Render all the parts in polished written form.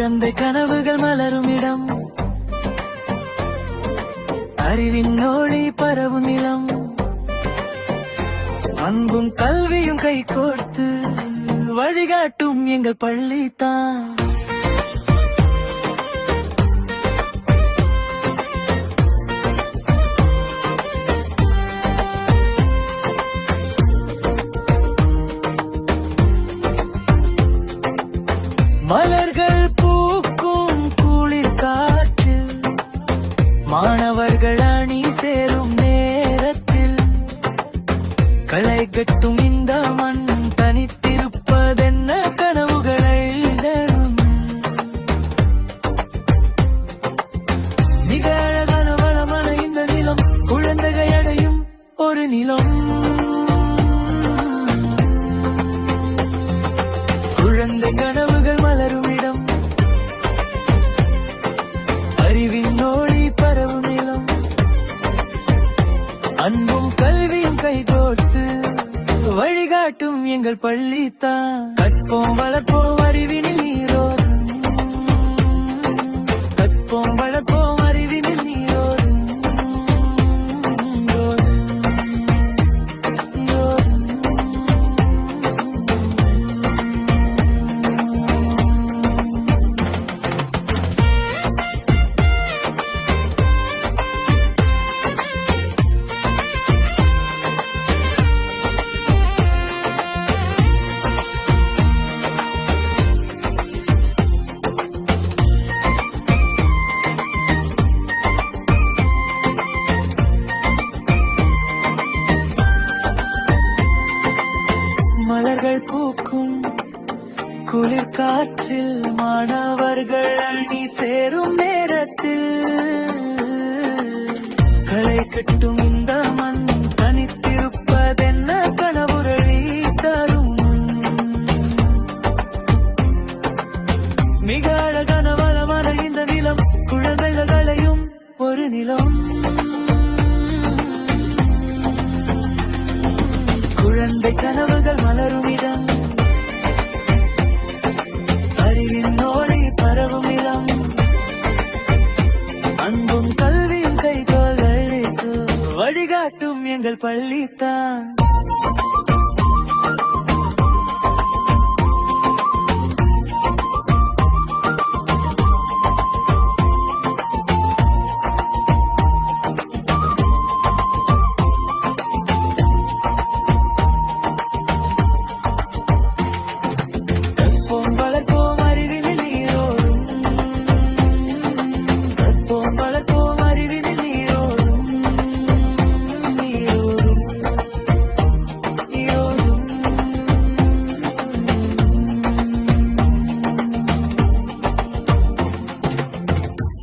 குழந்தை கனவுகள் மலரும் இடம், அறிவின் ஒளி பரவும் நிலம், அன்பும் கல்வியும் கை கோர்த்து வழிகாட்டும் எங்கள் பள்ளிதான். மலர்கள் பூக்கும் குளிர் காற்றில், மாணவர்கள் அணி சேரும் நேரத்தில், களை கட்டும் இந்த மண் தனித்திருப்பதென்ன கனவுகளை தரும். மிக அழகான வளமான இந்த நிலம் குழந்தைகள் அடையும் ஒரு நிலம். குழந்தை கனவுகள் மலரும் இடம், அறிவின் ஒளி பரவும் நிலம், அன்பும் கல்வியும் கைகோர்த்து வழிகாட்டும் எங்கள் பள்ளிதான். கற்போம் வளர்ப்போம் அறிவினில் நீரோரும், கற்போம் வளர்ப்போம் அறிவினில் நீரோரும். மலர்கள் பூக்கும் குளிர் காற்றில், மாணவர்கள் அணி சேரும் நேரத்தில், களை கட்டும் இந்த மண் தனித்திருப்பதென்ன கனவுகளை தரும். மிக அழகான வளமான இந்த நிலம் குழந்தைகளையும் ஒரு நிலம். குழந்தை கனவுகள் மலரும் இடம், அறிவின் ஒளி பரவும் இடம், அன்பும் கல்வியும் கைகோல் அழைத்து வழிகாட்டும் எங்கள் பள்ளிதான்.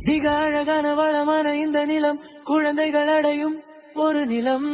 மிக அழகான வளமான இந்த நிலம் குழந்தைகள் அடையும் ஒரு நிலம்.